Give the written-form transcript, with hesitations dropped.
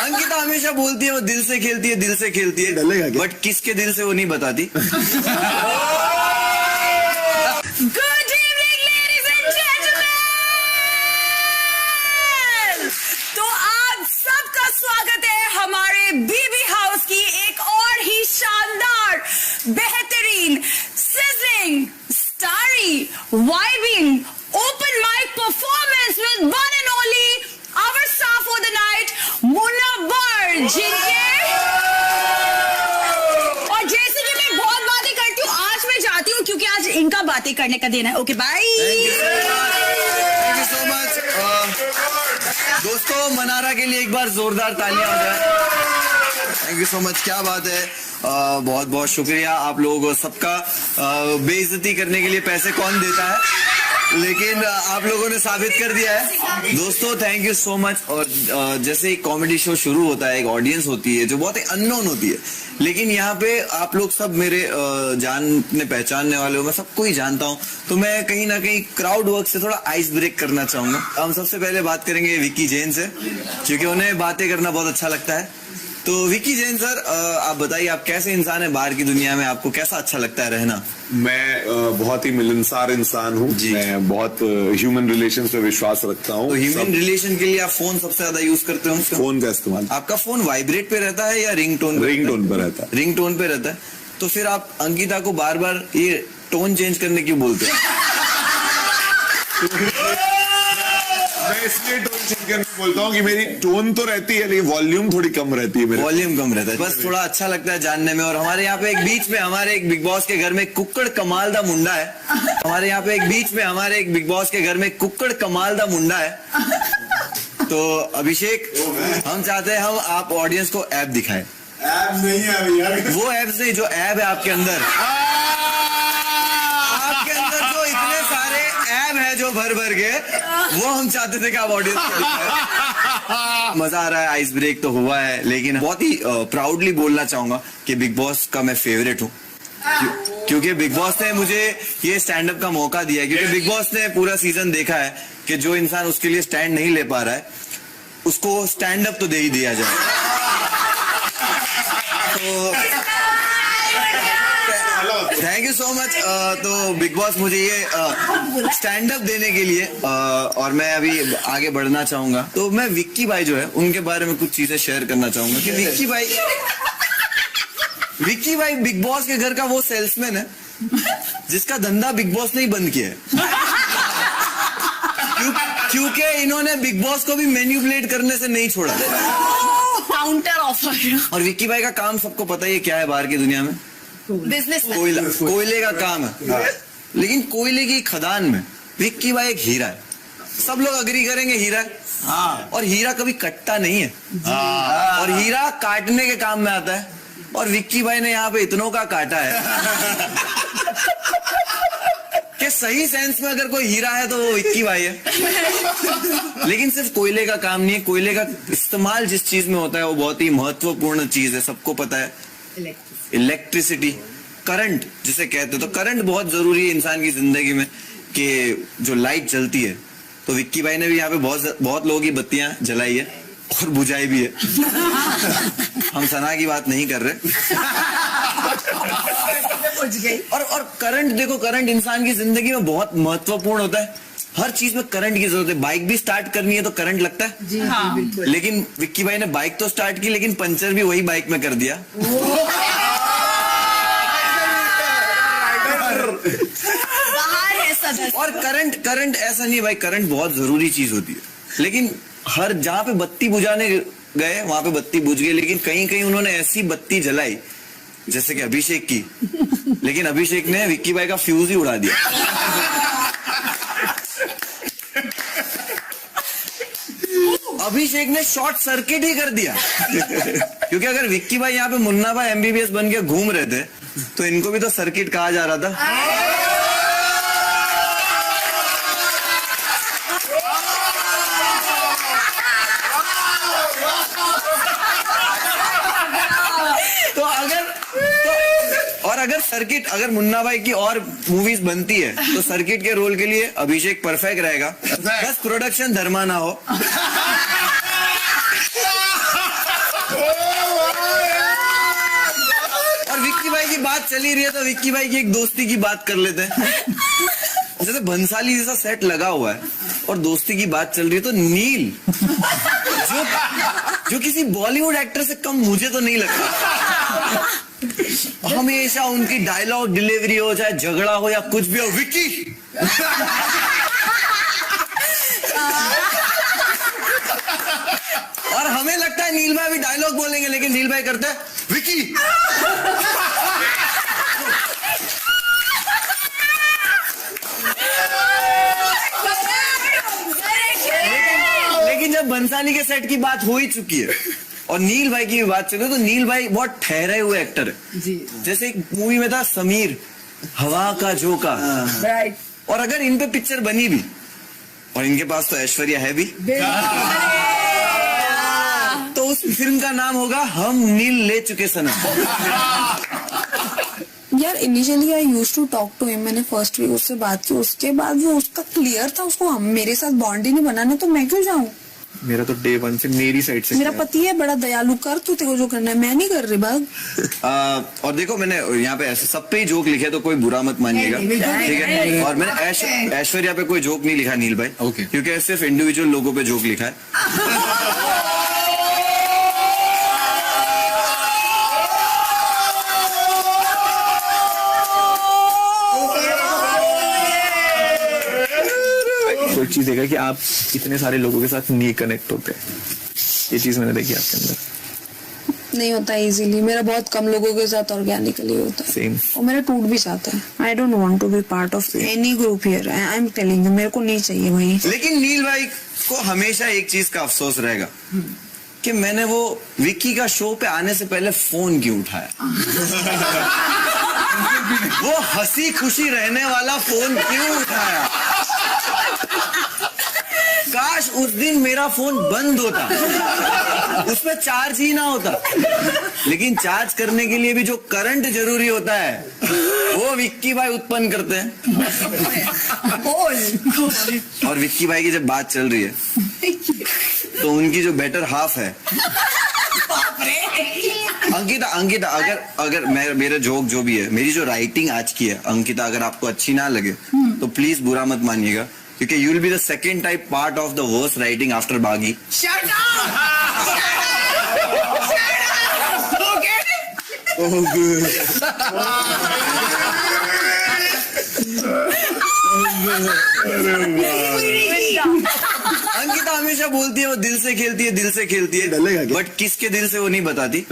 अंकिता हमेशा बोलती है वो दिल से खेलती है, दिल से खेलती है, बट किसके दिल से वो नहीं बताती। Good evening, ladies and gentlemen! तो आप सबका स्वागत है हमारे बीबी हाउस की एक और ही शानदार, बेहतरीन, sizzling, starry, vibing, open mic performance with one and only our star for the night, Munawwar, जिनके और जैसे कि मैं बहुत बातें करती हूँ, आज मैं जाती हूँ क्योंकि आज इनका बातें करने का दिन है। Okay bye. Thank you so much. दोस्तों मनारा के लिए एक बार जोरदार तालियां हो जाए। थैंक यू सो मच, क्या बात है। बहुत बहुत शुक्रिया आप लोगों को सबका। बेइज्जती करने के लिए पैसे कौन देता है, लेकिन आप लोगों ने साबित कर दिया है। दोस्तों थैंक यू सो मच। और जैसे ही कॉमेडी शो शुरू होता है, एक ऑडियंस होती है जो बहुत ही अननोन होती है, लेकिन यहाँ पे आप लोग सब मेरे जानने पहचानने वाले हो, मैं सबको ही जानता हूँ, तो मैं कहीं ना कहीं क्राउड वर्क से थोड़ा आइस ब्रेक करना चाहूंगा। हम सबसे पहले बात करेंगे विक्की जैन से, क्योंकि उन्हें बातें करना बहुत अच्छा लगता है। तो विक्की जैन सर, आप बताइए आप कैसे इंसान है बाहर की दुनिया में, आपको कैसा अच्छा लगता है रहना? मैं बहुत ही मिलनसार इंसान हूँ। मैं बहुत ह्यूमन रिलेशंस पे विश्वास रखता हूँ। तो ह्यूमन रिलेशन के लिए आप फोन सबसे ज्यादा यूज करते हो? फोन का इस्तेमाल। आपका फोन वाइब्रेट पे रहता है या रिंगटोन? रिंगटोन पे रहता है। रिंगटोन पे रहता है। तो फिर आप अंकिता को बार बार ये टोन चेंज करने क्यों बोलते हैं? मैं इसलिए टोन चेंज करके बोलता हूँ कि मेरी टोन तो रहती है लेकिन वॉल्यूम थोड़ी कम रहती है। मेरी वॉल्यूम कम रहता है, बस थोड़ा अच्छा लगता है जानने में। और हमारे यहाँ पे एक बीच में हमारे एक बिग बॉस के घर में कुक्कड़ कमाल दा मुंडा है। हमारे यहाँ पे एक बीच में हमारे एक बिग बॉस के घर में कुक्कड़ कमाल दा मुंडा है। तो अभिषेक, हम चाहते हैं हम आप ऑडियंस को ऐप दिखाएं। ऐप नहीं है अभी यार। वो ऐप नहीं, जो ऐप है आपके अंदर, आपके अंदर जो इतने सारे ऐप है जो भर भर के, वो हम चाहते थे कि आप ऑडियंस को दिखाएं। मजा आ रहा है, आइस ब्रेक तो हुआ है, लेकिन बहुत ही प्राउडली बोलना चाहूंगा कि बिग बॉस का मैं फेवरेट हूँ। क्योंकि बिग बॉस ने मुझे ये स्टैंड अप का मौका दिया है। क्योंकि बिग बॉस ने पूरा सीजन देखा है कि जो इंसान उसके लिए स्टैंड नहीं ले पा रहा है, उसको स्टैंड अप तो दे ही दिया जाए। तो थैंक यू सो मच। तो बिग बॉस मुझे ये स्टैंड अप देने के लिए, और मैं अभी आगे बढ़ना चाहूंगा। तो मैं विक्की भाई जो है उनके बारे में कुछ चीजें शेयर करना चाहूंगा कि विक्की भाई बिग बॉस के घर का वो सेल्समैन है जिसका धंधा बिग बॉस ने ही बंद किया है। क्योंकि इन्होंने बिग बॉस को भी मैनिपुलेट करने से नहीं छोड़ा। Counter offer. और विक्की भाई का काम सबको पता ही है क्या है बाहर की दुनिया में, बिजनेस। कोयले का काम है। लेकिन कोयले की खदान में विक्की भाई एक हीरा है। सब लोग अग्री करेंगे हीरा है। और हीरा कभी कटता नहीं है। और हीरा काटने के काम में आता है। और विक्की भाई ने यहाँ पे इतनों का काटा है कि सही सेंस में अगर कोई हीरा है तो वो विक्की भाई है। लेकिन सिर्फ कोयले का काम नहीं है, कोयले का इस्तेमाल जिस चीज में होता है वो बहुत ही महत्वपूर्ण चीज है, सबको पता है। इलेक्ट्रिसिटी, करंट जिसे कहते हैं। तो करंट बहुत जरूरी है इंसान की जिंदगी में, कि जो लाइट जलती है। तो विक्की भाई ने भी यहाँ पे बहुत लोगों की बत्तियां जलाई है और बुझाई भी है। हम सना की बात नहीं कर रहे। और करंट देखो, करंट इंसान की जिंदगी में बहुत महत्वपूर्ण होता है। हर चीज में करंट की जरूरत है। बाइक भी स्टार्ट करनी है तो करंट लगता है जी हाँ। लेकिन विक्की भाई ने बाइक तो स्टार्ट की, लेकिन पंचर भी वही बाइक में कर दिया। और करंट ऐसा नहीं है भाई, करंट बहुत जरूरी चीज होती है। लेकिन हर जहां पे बत्ती बुझाने गए वहां पे बत्ती बुझ गई, लेकिन कहीं कहीं उन्होंने ऐसी बत्ती जलाई जैसे कि अभिषेक की, लेकिन अभिषेक ने विक्की भाई का फ्यूज ही उड़ा दिया। अभिषेक ने शॉर्ट सर्किट ही कर दिया। क्योंकि अगर विक्की भाई यहाँ पे मुन्ना भाई MBBS बन के घूम रहे थे तो इनको भी तो सर्किट कहा जा रहा था। अगर मुन्ना भाई की और मूवीज बनती है तो सर्किट के रोल के लिए अभिषेक परफेक्ट रहेगा। बस प्रोडक्शन धर्मा ना हो। विक्की भाई की बात चली रही है तो विक्की भाई की एक दोस्ती की बात कर लेते हैं। जैसे भंसाली जैसा सेट लगा हुआ है और दोस्ती की बात चल रही है तो नील जो किसी बॉलीवुड एक्टर से कम मुझे तो नहीं लगता। हमेशा उनकी डायलॉग डिलीवरी हो, चाहे झगड़ा हो या कुछ भी हो, विक्की और हमें लगता है नील भाई भी डायलॉग बोलेंगे, लेकिन नील भाई करते हैं विक्की। लेकिन जब बंसाली के सेट की बात हो ही चुकी है और नील भाई की भी बात चले तो नील भाई बहुत ठहरे हुए एक्टर है जी। जैसे एक मूवी में था समीर, हवा का झोंका। राइट। और अगर इन पे पिक्चर बनी भी और इनके पास तो ऐश्वर्या है भी तो उस फिल्म का नाम होगा हम नील ले चुके सनम। यार initially I used to talk to him, मैंने फर्स्ट वीक उससे बात की, उसके बाद वो उसका क्लियर था, उसको मेरे साथ बॉन्ड ही नहीं बनाना, तो मैं क्यों जाऊं? मेरा तो डे वन से मेरी साइड से मेरा पति है बड़ा दयालु, कर तू, तेरे को जो करना है, मैं नहीं कर रही बात। और देखो मैंने यहाँ पे ऐसे सब पे ही जोक लिखे तो कोई बुरा मत मानिएगा, ठीक है। और मैंने ऐश्वर्या पे कोई जोक नहीं लिखा नील भाई, ओके। क्योंकि सिर्फ इंडिविजुअल लोगों पे जोक लिखा है। तो एक चीज देखा कि आप इतने सारे लोगों के साथ नहीं कनेक्ट होते, ये चीज मैंने देखी आपके अंदर। नहीं होता इजीली, मेरा बहुत कम लोगों के साथ ऑर्गेनिकली होता है। Same. और मेरा टूट भी जाता है। I don't want to be part of any group here, I am telling you, मेरे को नहीं चाहिए भाई। लेकिन नील भाई को हमेशा एक चीज का अफसोस रहेगा कि मैंने वो विक्की का शो पे आने से पहले फोन क्यों उठाया। वो हंसी खुशी रहने वाला फोन क्यों उठाया। काश उस दिन मेरा फोन बंद होता, उसमें चार्ज ही ना होता। लेकिन चार्ज करने के लिए भी जो करंट जरूरी होता है वो विक्की भाई उत्पन्न करते हैं। और विक्की भाई की जब बात चल रही है तो उनकी जो बेटर हाफ है अंकिता, अगर मेरा जोक जो भी है, मेरी जो राइटिंग आज की है अंकिता, अगर आपको अच्छी ना लगे तो प्लीज बुरा मत मानिएगा, क्योंकि you will be the second type part of the worst writing after बागी। अंकिता हमेशा बोलती है वो दिल से खेलती है, दिल से खेलती है, बट किसके दिल से वो नहीं बताती।